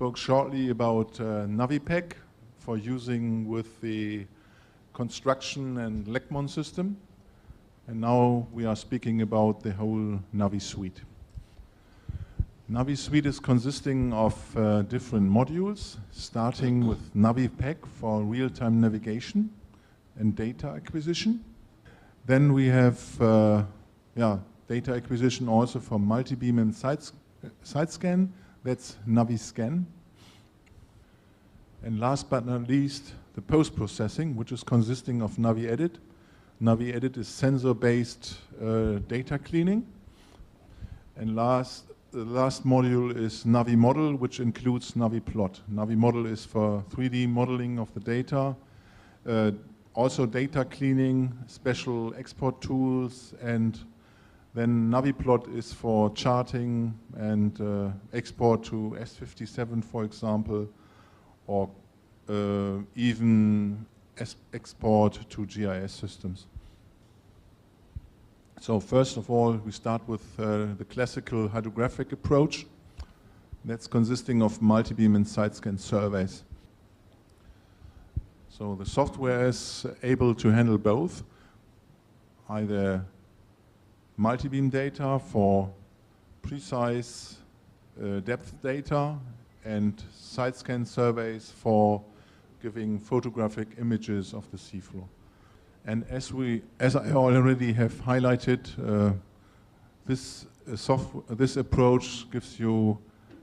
spoke shortly about NaviPack for using with the construction and Leckmon system. And now we are speaking about the whole NaviSuite. NaviSuite is consisting of different modules, starting with NaviPack for real-time navigation and data acquisition. Then we have data acquisition also for multi-beam and side scan. That's NaviScan. And last but not least, the post-processing, which is consisting of NaviEdit. NaviEdit is sensor-based data cleaning. And the last module is NaviModel, which includes NaviPlot. NaviModel is for 3D modeling of the data, also data cleaning, special export tools, and then NaviPlot is for charting and export to S57, for example, or even export to GIS systems. So first of all, we start with the classical hydrographic approach. That's consisting of multi-beam and side scan surveys. So the software is able to handle both, either multi-beam data for precise depth data and side scan surveys for giving photographic images of the seafloor. And as I already have highlighted, this approach gives you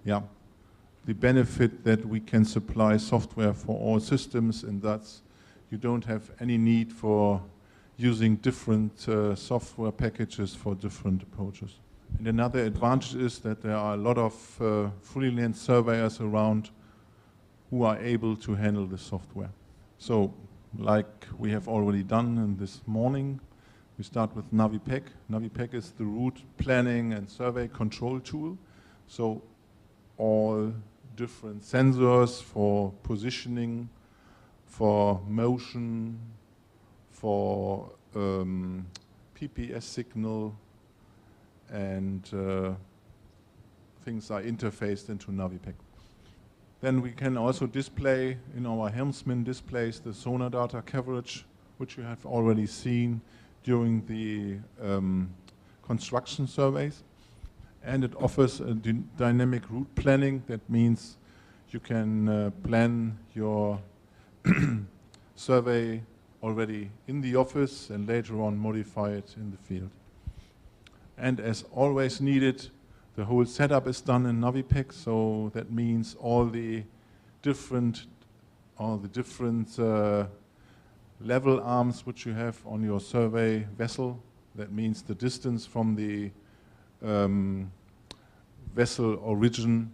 the benefit that we can supply software for all systems, and thus you don't have any need for using different software packages for different approaches. And another advantage is that there are a lot of freelance surveyors around who are able to handle the software. So, like we have already done in this morning, we start with NaviPack. NaviPack is the route planning and survey control tool. So all different sensors for positioning, for motion, for PPS signal, and things are interfaced into NaviPack. Then we can also display in our helmsman displays the sonar data coverage, which you have already seen during the construction surveys. And it offers a dynamic route planning. That means you can plan your survey already in the office and later on modify it in the field. And as always needed, the whole setup is done in NaviPack, so that means all the different level arms which you have on your survey vessel. That means the distance from the vessel origin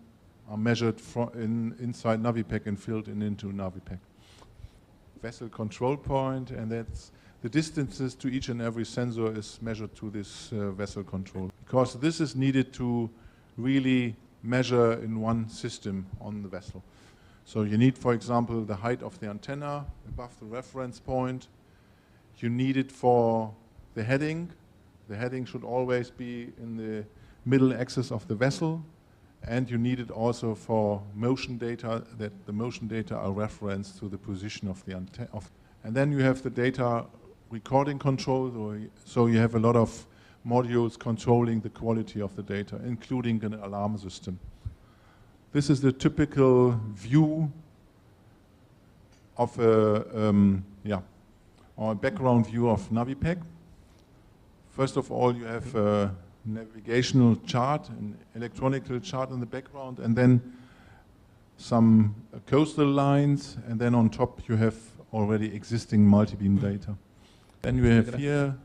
are measured inside NaviPack and filled into NaviPack. Vessel control point, and that's the distances to each and every sensor is measured to this vessel control. Because this is needed to really measure in one system on the vessel. So you need, for example, the height of the antenna above the reference point. You need it for the heading. The heading should always be in the middle axis of the vessel. And you need it also for motion data, that the motion data are referenced to the position of the antenna. And then you have the data recording control, so you have a lot of modules controlling the quality of the data, including an alarm system. This is the typical view of or background view of NaviPack. First of all, you have a navigational chart, an electronical chart in the background, and then some coastal lines, and then on top you have already existing multi-beam data. Then you have here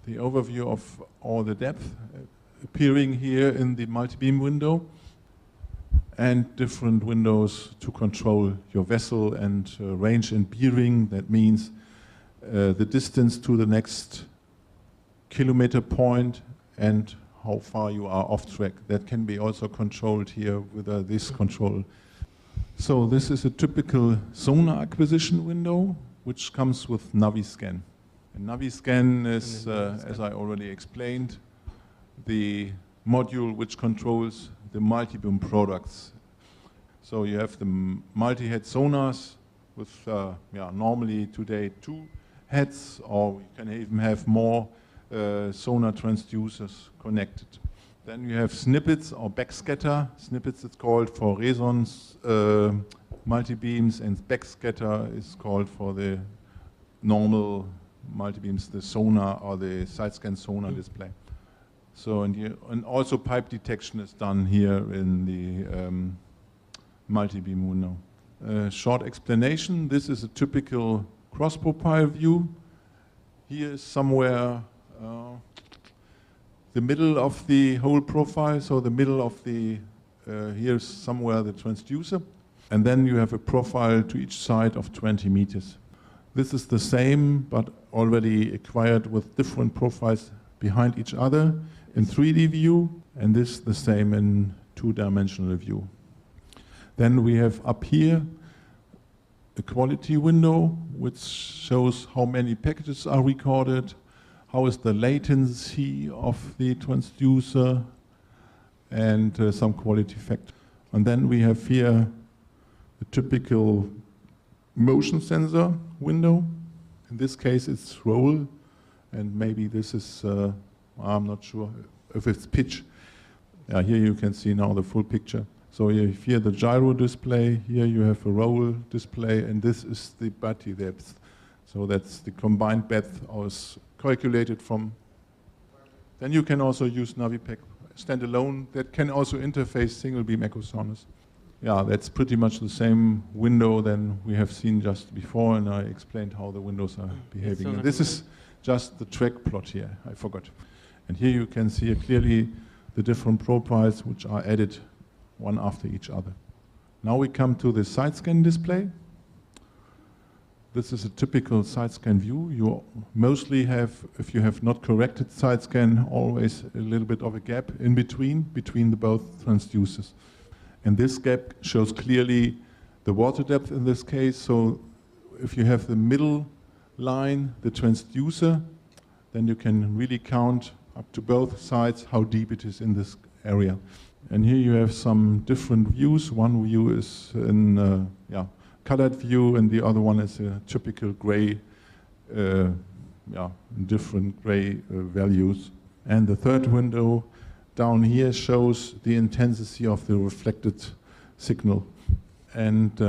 the overview of all the depth appearing here in the multi-beam window, and different windows to control your vessel and range and bearing. That means the distance to the next kilometer point and how far you are off track. That can be also controlled here with this control. So this is a typical sonar acquisition window, which comes with NaviScan. And NaviScan is, as I already explained, the module which controls the multi-beam products. So you have the multi-head sonars with normally today 2 heads, or you can even have more sonar transducers connected. Then you have snippets or backscatter. Snippets is called for resonance multi-beams, and backscatter is called for the normal multi-beams, the sonar or the side scan sonar display. So and also pipe detection is done here in the multi-beam window. Short explanation: this is a typical cross-profile view. Here is somewhere the middle of the whole profile, so the middle of the, here's somewhere the transducer. And then you have a profile to each side of 20 meters. This is the same, but already acquired with different profiles behind each other in 3D view, and this the same in 2-dimensional view. Then we have up here a quality window, which shows how many packages are recorded, how is the latency of the transducer, and some quality factor. And then we have here a typical motion sensor window. In this case, it's roll, and maybe this is, I'm not sure if it's pitch. Here you can see now the full picture. So you have here the gyro display, here you have a roll display, and this is the body depth. So that's the combined depth was calculated from. Then you can also use NaviPack standalone that can also interface single beam echo sonars. Yeah, that's pretty much the same window than we have seen just before, and I explained how the windows are behaving. And this is just the track plot here, I forgot. And here you can see clearly the different profiles which are added one after each other. Now we come to the side scan display. This is a typical side scan view. You mostly have, if you have not corrected side scan, always a little bit of a gap in between the both transducers. And this gap shows clearly the water depth in this case. So if you have the middle line, the transducer, then you can really count up to both sides how deep it is in this area. And here you have some different views. One view is in colored view, and the other one is a typical gray, different gray values. And the third window down here shows the intensity of the reflected signal. And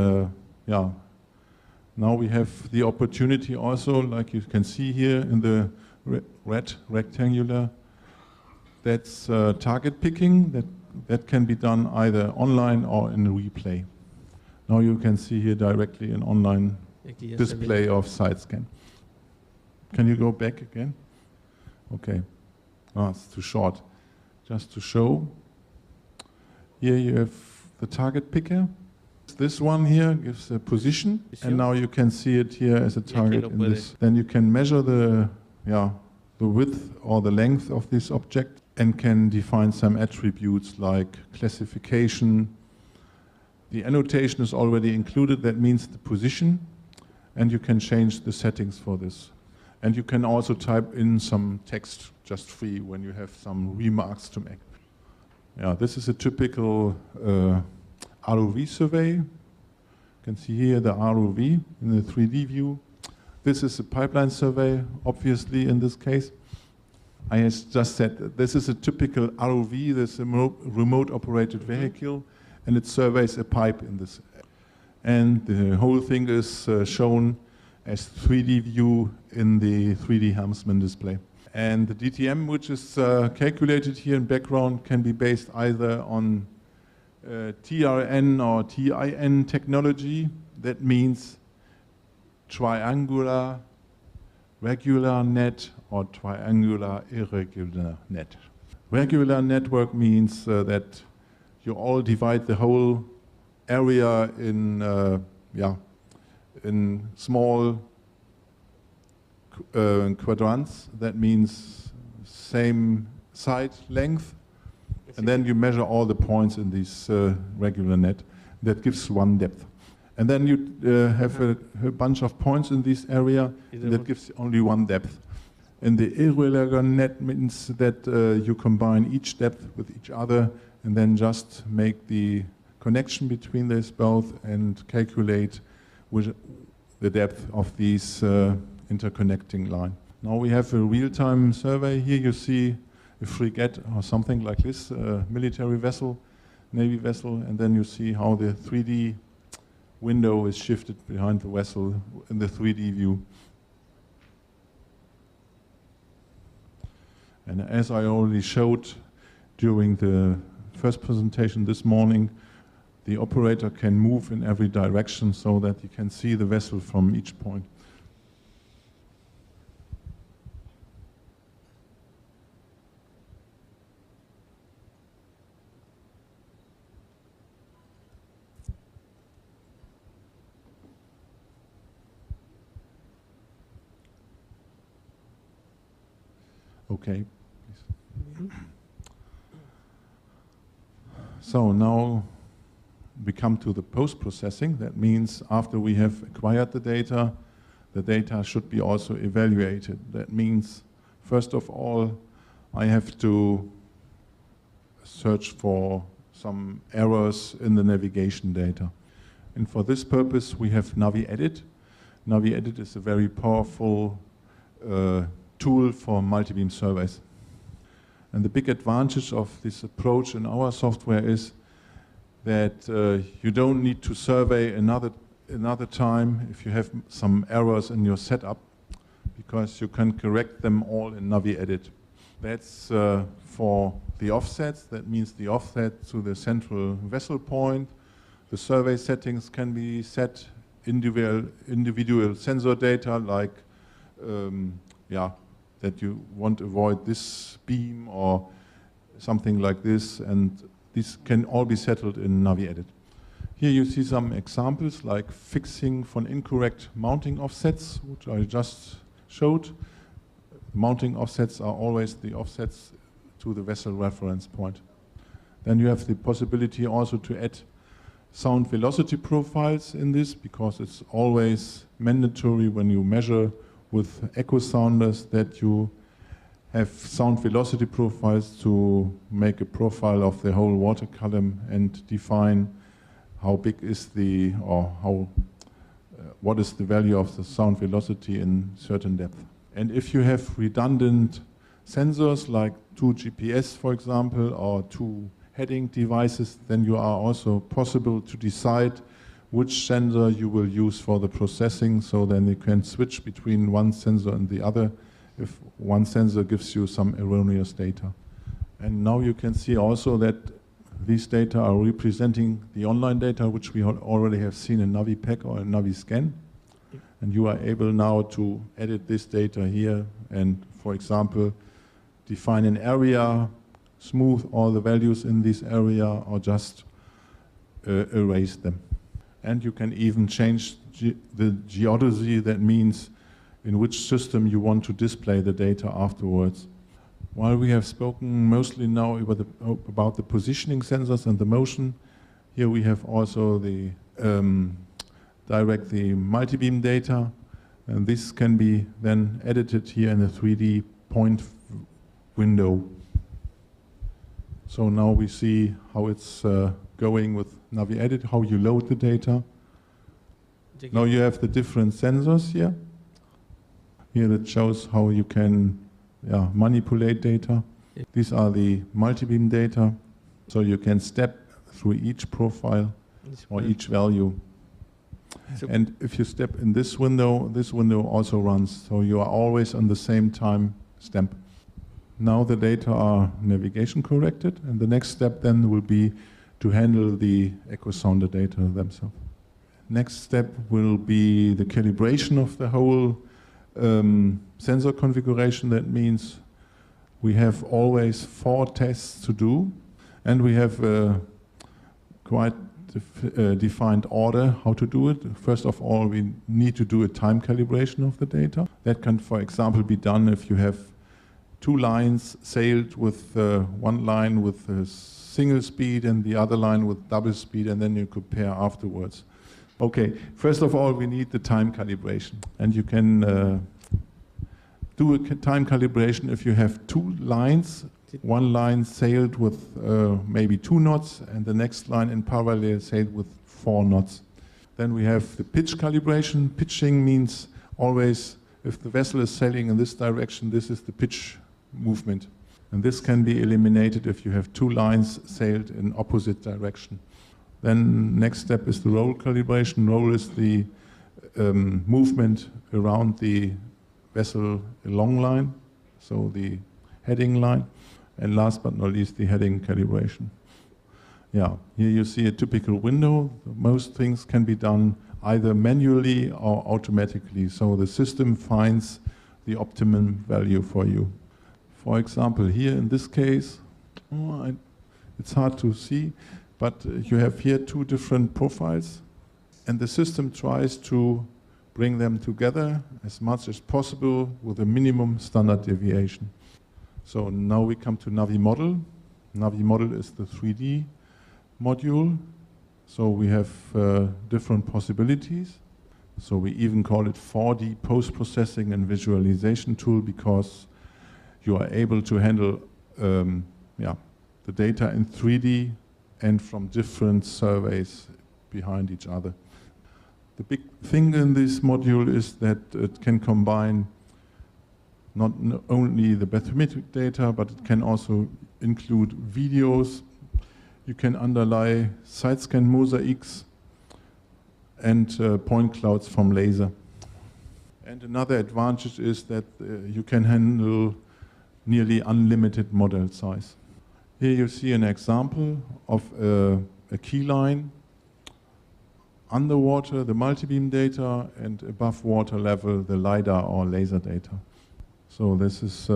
now we have the opportunity also, like you can see here in the red rectangular, that's target picking. That can be done either online or in a replay. Now you can see here directly an online display of side scan. Can you go back again? Okay. Oh, it's too short. Just to show. Here you have the target picker. This one here gives a position, and now you can see it here as a target in this. Then you can measure the width or the length of this object and can define some attributes like classification. The annotation is already included, that means the position, and you can change the settings for this. And you can also type in some text just free when you have some remarks to make. Yeah, this is a typical ROV survey. You can see here the ROV in the 3D view. This is a pipeline survey, obviously in this case. I just said that this is a typical ROV, this is a remote operated vehicle, and it surveys a pipe in this. And the whole thing is shown as 3D view in the 3D Helmsman display. And the DTM, which is calculated here in background, can be based either on TRN or TIN technology. That means triangular regular net or triangular irregular net. Regular network means that you all divide the whole area in small quadrants. That means same side length, and then you measure all the points in this regular net. That gives one depth. And then you have a bunch of points in this area, and that gives only one depth. And the irregular net means that you combine each depth with each other and then just make the connection between these both and calculate with the depth of these interconnecting line. Now we have a real-time survey. Here you see a frigate or something like this, military vessel, Navy vessel, and then you see how the 3D window is shifted behind the vessel in the 3D view. And as I already showed during the first presentation this morning, the operator can move in every direction so that you can see the vessel from each point. Okay. So now we come to the post-processing. That means after we have acquired the data should be also evaluated. That means, first of all, I have to search for some errors in the navigation data. And for this purpose, we have NaviEdit. NaviEdit is a very powerful tool for multi-beam surveys. And the big advantage of this approach in our software is that you don't need to survey another time if you have some errors in your setup, because you can correct them all in NaviEdit. That's for the offsets. That means the offset to the central vessel point. The survey settings can be set, individual sensor data, like that you want to avoid this beam or something like this, and these can all be settled in NaviEdit. Here you see some examples like fixing for incorrect mounting offsets, which I just showed. Mounting offsets are always the offsets to the vessel reference point. Then you have the possibility also to add sound velocity profiles in this, because it's always mandatory when you measure with echo sounders that you have sound velocity profiles to make a profile of the whole water column and define how big is the, or how, what is the value of the sound velocity in certain depth. And if you have redundant sensors like 2 GPS, for example, or 2 heading devices, then you are also possible to decide which sensor you will use for the processing, so then you can switch between one sensor and the other if one sensor gives you some erroneous data. And now you can see also that these data are representing the online data which we already have seen in NaviPack or in NaviScan. And you are able now to edit this data here and, for example, define an area, smooth all the values in this area, or just erase them. And you can even change the geodesy, that means in which system you want to display the data afterwards. While we have spoken mostly now about the positioning sensors and the motion, here we have also the the multi-beam data, and this can be then edited here in the 3D point window. So now we see how it's going with NaviEdit, how you load the data. Now you have the different sensors here. Here that shows how you can manipulate data. These are the multi-beam data, so you can step through each profile or each value. And if you step in this window also runs, so you are always on the same time stamp. Now the data are navigation corrected, and the next step then will be to handle the echo sounder data themselves. Next step will be the calibration of the whole sensor configuration. That means we have always 4 tests to do, and we have a quite defined order how to do it. First of all, we need to do a time calibration of the data. That can, for example, be done if you have 2 lines sailed with one line with a single speed and the other line with double speed, and then you compare afterwards. Okay, first of all, we need the time calibration. And you can do a time calibration if you have 2 lines one line sailed with maybe 2 knots, and the next line in parallel sailed with 4 knots. Then we have the pitch calibration. Pitching means always if the vessel is sailing in this direction, this is the pitch movement. And this can be eliminated if you have 2 lines sailed in opposite direction. Then next step is the roll calibration. Roll is the movement around the vessel long line, so the heading line. And last but not least, the heading calibration. Yeah, here you see a typical window. Most things can be done either manually or automatically. So the system finds the optimum value for you. For example, here in this case, it's hard to see, but you have here 2 different profiles, and the system tries to bring them together as much as possible with a minimum standard deviation. So now we come to NaviModel. NaviModel is the 3D module. So we have different possibilities. So we even call it 4D post-processing and visualization tool because you are able to handle the data in 3D and from different surveys behind each other. The big thing in this module is that it can combine not only the bathymetric data, but it can also include videos. You can underlie side scan mosaics and point clouds from laser. And another advantage is that you can handle nearly unlimited model size. Here you see an example of a key line, underwater the multibeam data, and above water level the LiDAR or laser data. So this is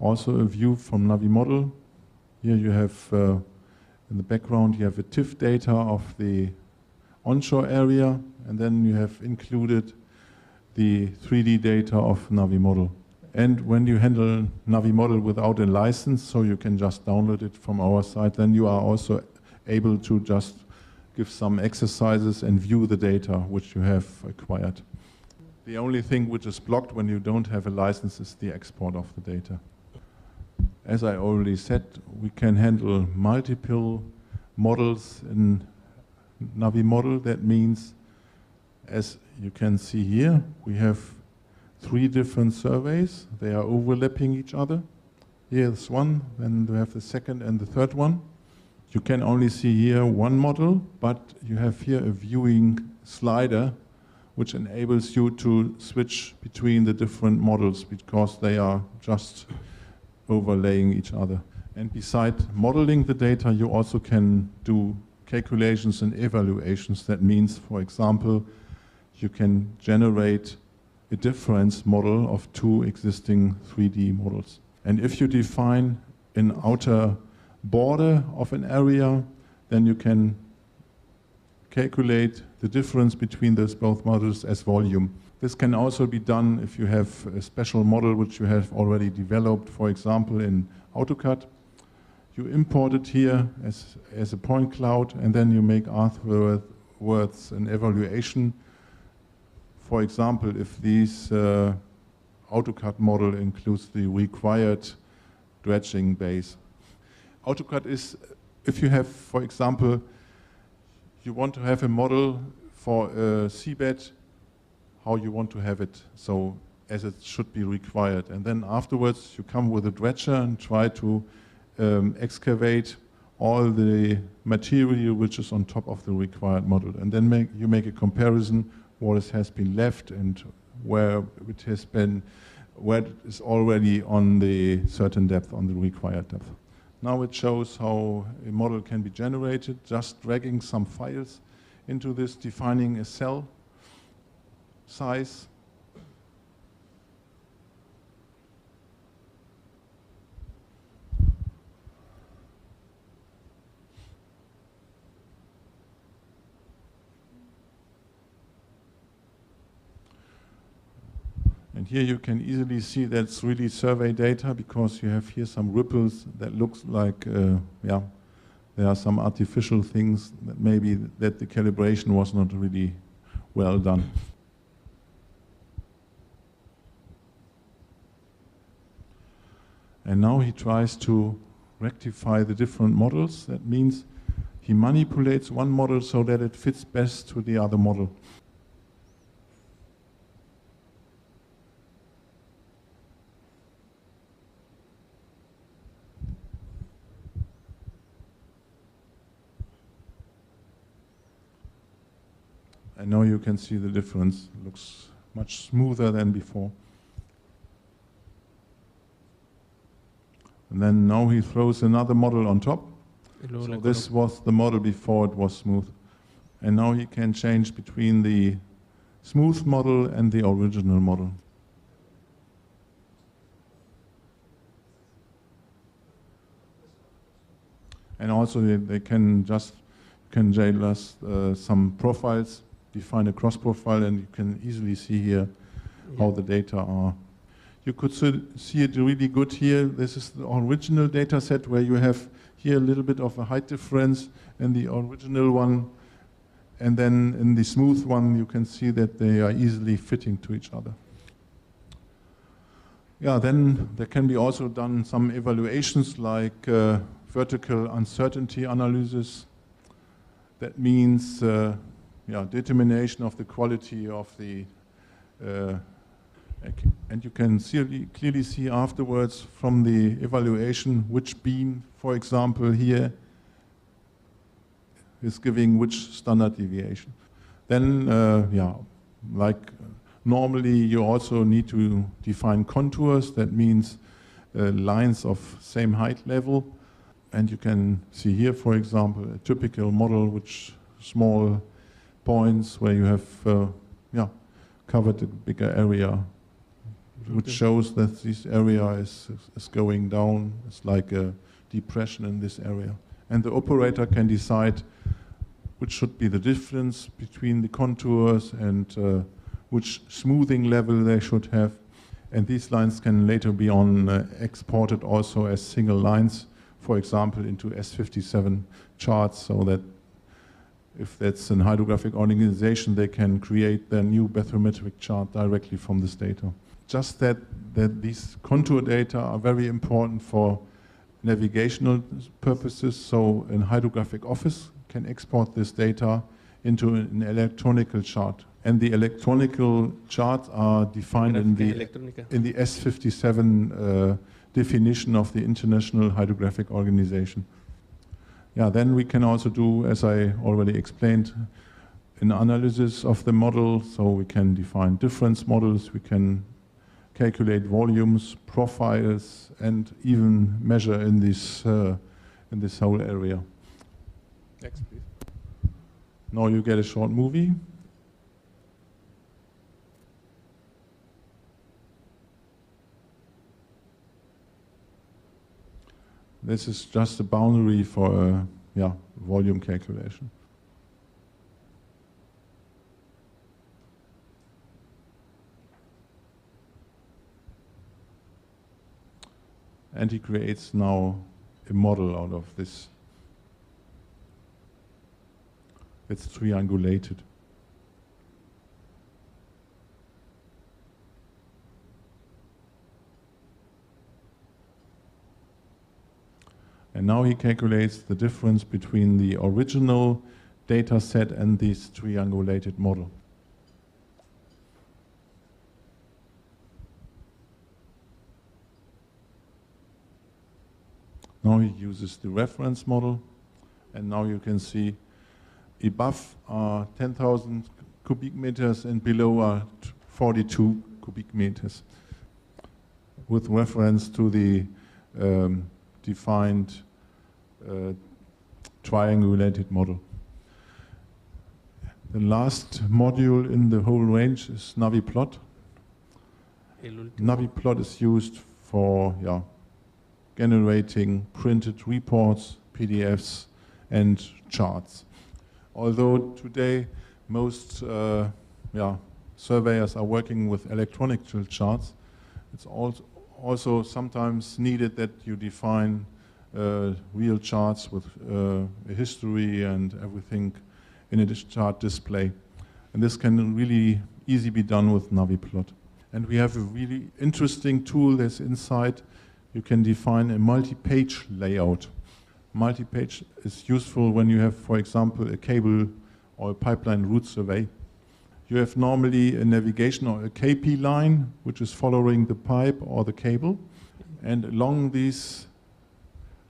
also a view from NaviModel. Here you have in the background you have a TIFF data of the onshore area, and then you have included the 3D data of NaviModel. And when you handle NaviModel without a license, so you can just download it from our site, then you are also able to just give some exercises and view the data which you have acquired. The only thing which is blocked when you don't have a license is the export of the data. As I already said, we can handle multiple models in NaviModel. That means, as you can see here, we have 3 different surveys. They are overlapping each other. Here's one, then we have the second and the third one. You can only see here one model, but you have here a viewing slider which enables you to switch between the different models because they are just overlaying each other. And besides modeling the data, you also can do calculations and evaluations. That means, for example, you can generate a difference model of 2 existing 3D models. And if you define an outer border of an area, then you can calculate the difference between those both models as volume. This can also be done if you have a special model which you have already developed, for example in AutoCAD. You import it here as a point cloud, and then you make afterwards an evaluation. For example, if this AutoCAD model includes the required dredging base. AutoCAD is, if you have, for example, you want to have a model for a seabed, how you want to have it, so as it should be required. And then afterwards you come with a dredger and try to excavate all the material which is on top of the required model. And then you make a comparison what has been left and where it has been, where it is already on the certain depth, on the required depth. Now it shows how a model can be generated, just dragging some files into this, defining a cell size. And here you can easily see that's really survey data because you have here some ripples that looks like, there are some artificial things that maybe that the calibration was not really well done. And now he tries to rectify the different models. That means he manipulates one model so that it fits best to the other model. And now you can see the difference. It looks much smoother than before. And then now he throws another model on top. So this was the model before it was smooth. And now he can change between the smooth model and the original model. And also they can just jail us some profiles, define a cross profile, and you can easily see here how the data are. You could see it really good here. This is the original data set where you have here a little bit of a height difference in the original one. And then in the smooth one, you can see that they are easily fitting to each other. Yeah, then there can be also done some evaluations like vertical uncertainty analysis. That means determination of the quality of the and you can clearly see afterwards from the evaluation which beam, for example, here is giving which standard deviation. Then, normally you also need to define contours. That means lines of same height level. And you can see here, for example, a typical model which small points where you have covered a bigger area, which shows that this area is going down. It's like a depression in this area. And the operator can decide which should be the difference between the contours and which smoothing level they should have. And these lines can later be exported also as single lines, for example, into S57 charts, so that if that's an hydrographic organization, they can create their new bathymetric chart directly from this data. Just that these contour data are very important for navigational purposes, so an hydrographic office can export this data into an electronical chart. And the electronical charts are defined in the S57 definition of the International Hydrographic Organization. Yeah, then we can also do, as I already explained, an analysis of the model. So we can define difference models, we can calculate volumes, profiles, and even measure in this whole area. Next, please. Now you get a short movie. This is just a boundary for a volume calculation. And he creates now a model out of this. It's triangulated. And now he calculates the difference between the original data set and this triangulated model. Now he uses the reference model, and now you can see above are 10,000 cubic meters and below are 42 cubic meters, with reference to the defined triangulated model. The last module in the whole range is NaviPlot. NaviPlot is used for generating printed reports, PDFs, and charts. Although today most surveyors are working with electronic charts, it's also sometimes needed that you define real charts with a history and everything in a chart display. And this can really easily be done with NaviPlot. And we have a really interesting tool that's inside you can define a multi-page layout. Multi-page is useful when you have, for example, a cable or a pipeline route survey. You have normally a navigation or a KP line, which is following the pipe or the cable. And along this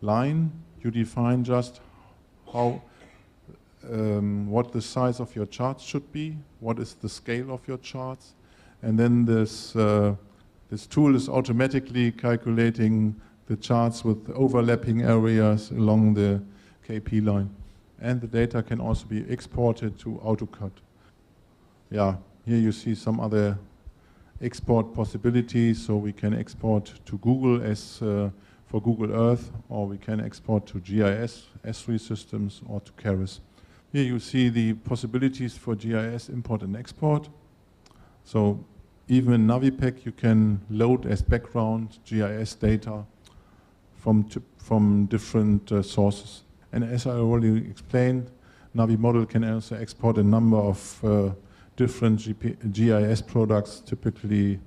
line, you define just how, what the size of your charts should be, what is the scale of your charts. And then this tool is automatically calculating the charts with overlapping areas along the KP line. And the data can also be exported to AutoCAD. Yeah, here you see some other export possibilities. So we can export to Google as for Google Earth, or we can export to GIS, S3 systems, or to Keras. Here you see the possibilities for GIS import and export. So even in NaviPack, you can load as background GIS data from different sources. And as I already explained, NaviModel can also export a number of different GIS products typically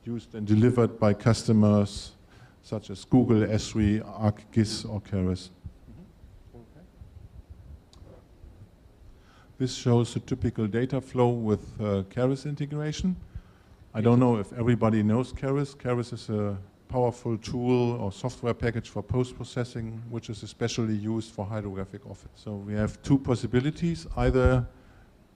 used and delivered by customers such as Google, S3, ArcGIS, or Keras. Okay. This shows a typical data flow with Keras integration. I don't know if everybody knows Keras. Keras is a powerful tool or software package for post-processing, which is especially used for hydrographic office. So we have two possibilities: either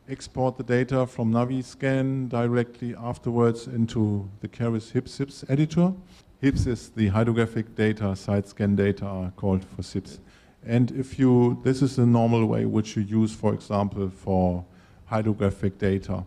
export the data from NaviScan directly afterwards into the Keras HIPS editor. HIPS is the hydrographic data, side scan data are called for SIPs. And this is the normal way which you use, for example, for hydrographic data.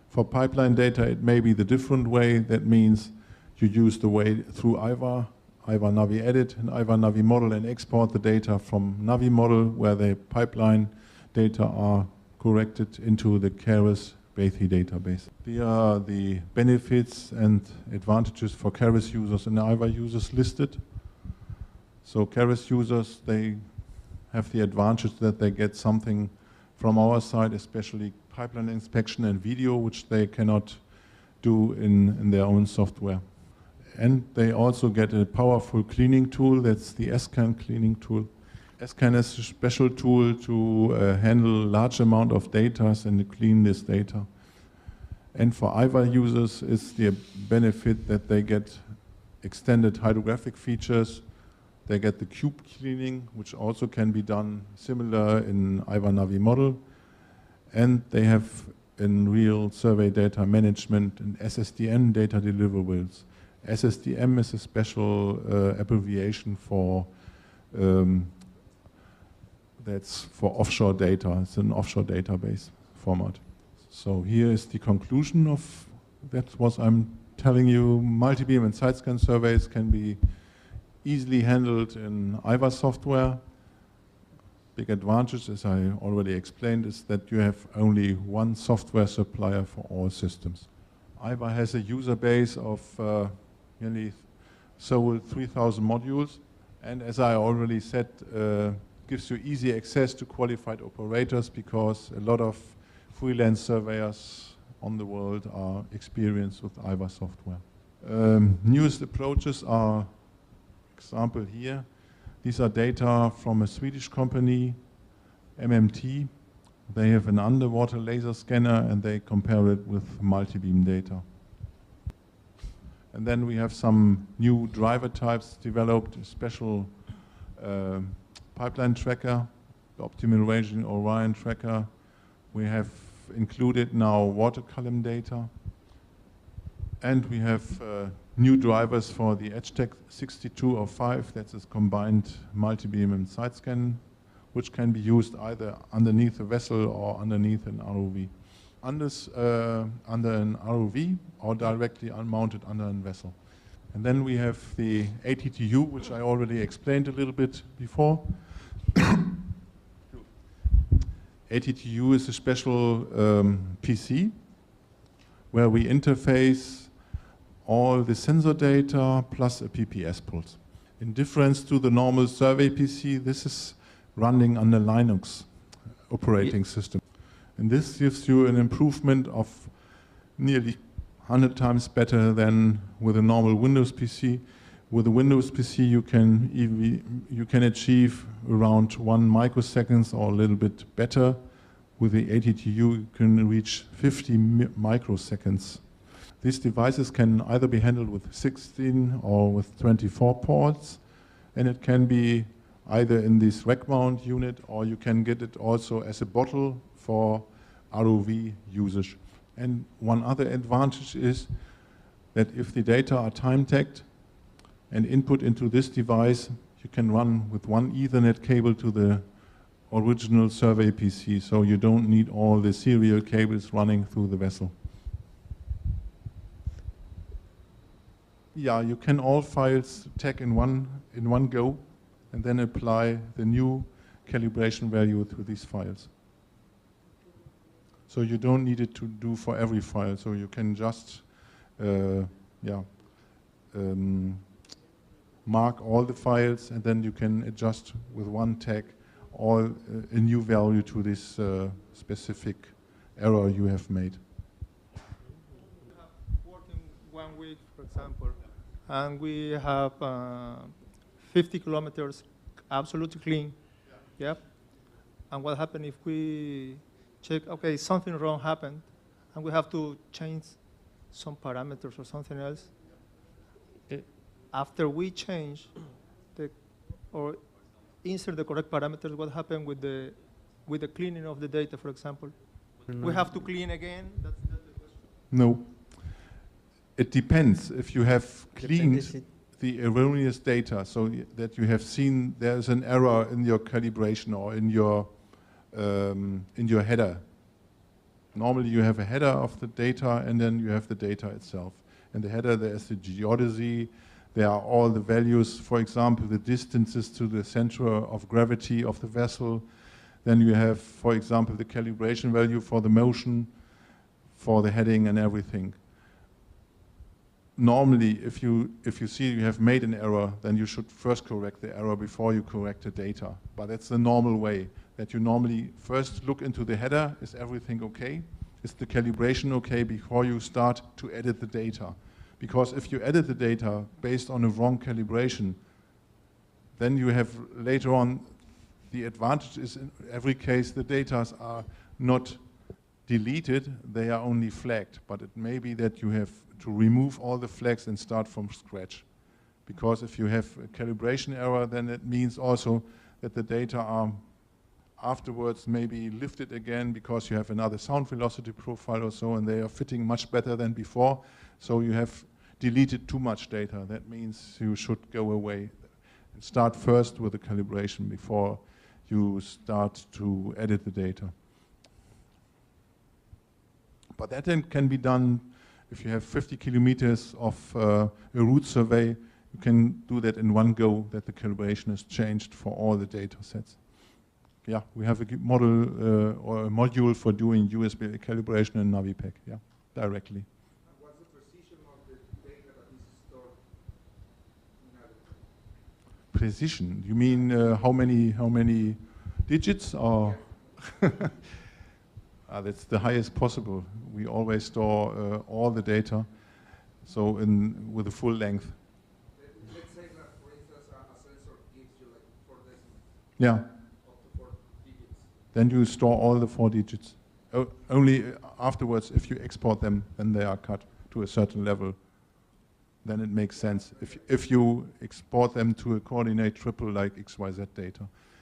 For pipeline data, it may be the different way. That means you use the way through EIVA, EIVA Navi Edit, and EIVA Navi Model, and export the data from Navi Model, where the pipeline data are corrected into the Keras Bethi database. Here are the benefits and advantages for Keras users and EIVA users listed. So Keras users, they have the advantage that they get something from our side, especially pipeline inspection and video, which they cannot do in their own software. And they also get a powerful cleaning tool, that's the scan cleaning tool. scan is a special tool to handle large amount of data and to clean this data. And for EIVA users, it's the benefit that they get extended hydrographic features. They get the cube cleaning, which also can be done similar in EIVA Navi Model. And they have in real survey data management and SSDN data deliverables. SSDM is a special abbreviation for that's for offshore data. It's an offshore database format. So here is the conclusion of that what I'm telling you. Multi-beam and side scan surveys can be easily handled in EIVA software. Big advantage, as I already explained, is that you have only one software supplier for all systems. EIVA has a user base of nearly 3,000 modules, and as I already said, gives you easy access to qualified operators because a lot of freelance surveyors on the world are experienced with EIVA software. Newest approaches are, example here, these are data from a Swedish company, MMT. They have an underwater laser scanner and they compare it with multi-beam data. And then we have some new driver types developed, a special pipeline tracker, the optimal ranging Orion tracker. We have included now water column data. And we have new drivers for the EdgeTech 6205, that's a combined multi-beam and side scan, which can be used either underneath a vessel or underneath an ROV. Under an ROV or directly unmounted under a vessel. And then we have the ATTU, which I already explained a little bit before. ATTU is a special PC where we interface all the sensor data plus a PPS pulse. In difference to the normal survey PC, this is running under Linux operating system. And this gives you an improvement of nearly 100 times better than with a normal Windows PC, With a Windows PC, you can achieve around 1 microseconds or a little bit better. With the ATTU, you can reach 50 microseconds. These devices can either be handled with 16 or with 24 ports, and it can be either in this rack mount unit, or you can get it also as a bottle for ROV usage. And one other advantage is that if the data are time tagged and input into this device, you can run with one Ethernet cable to the original survey PC, so you don't need all the serial cables running through the vessel. Yeah, you can all files tag in one go, and then apply the new calibration value to these files. So you don't need it to do for every file, so you can just mark all the files, and then you can adjust with one tag a new value to this specific error you have made. We have working 1 week, for example, and we have 50 kilometers absolutely clean. Yep. And what happened if we check, okay, something wrong happened, and we have to change some parameters or something else? After we change or insert the correct parameters, what happened with the cleaning of the data, for example? We have to clean again? That's the question. No. It depends. If you have cleaned the erroneous data, so that you have seen there's an error in your calibration or in your header. Normally you have a header of the data, and then you have the data itself. In the header there's the geodesy, there are all the values, for example, the distances to the center of gravity of the vessel. Then you have, for example, the calibration value for the motion, for the heading and everything. Normally, if you see you have made an error, then you should first correct the error before you correct the data. But that's the normal way, that you normally first look into the header. Is everything okay? Is the calibration okay before you start to edit the data? Because if you edit the data based on a wrong calibration, then you have later on, the advantage is in every case the data are not deleted, they are only flagged. But it may be that you have to remove all the flags and start from scratch. Because if you have a calibration error, then it means also that the data are afterwards maybe lifted again because you have another sound velocity profile or so, and they are fitting much better than before. So you have deleted too much data. That means you should go away and start first with the calibration before you start to edit the data. But that then can be done if you have 50 kilometers of a route survey. You can do that in one go, that the calibration is changed for all the data sets. Yeah, we have a model or a module for doing USB calibration in NaviPack, yeah, directly. And what's the precision of the data that is stored in NaviPack? Precision? You mean how many digits, or? That's the highest possible. We always store all the data, so with the full length. Let's say that, for instance, a sensor gives you like 4 decimals. Yeah. Up to 4 digits. Then you store all the 4 digits. Only afterwards, if you export them, then they are cut to a certain level. Then it makes sense. If you export them to a coordinate triple like XYZ data,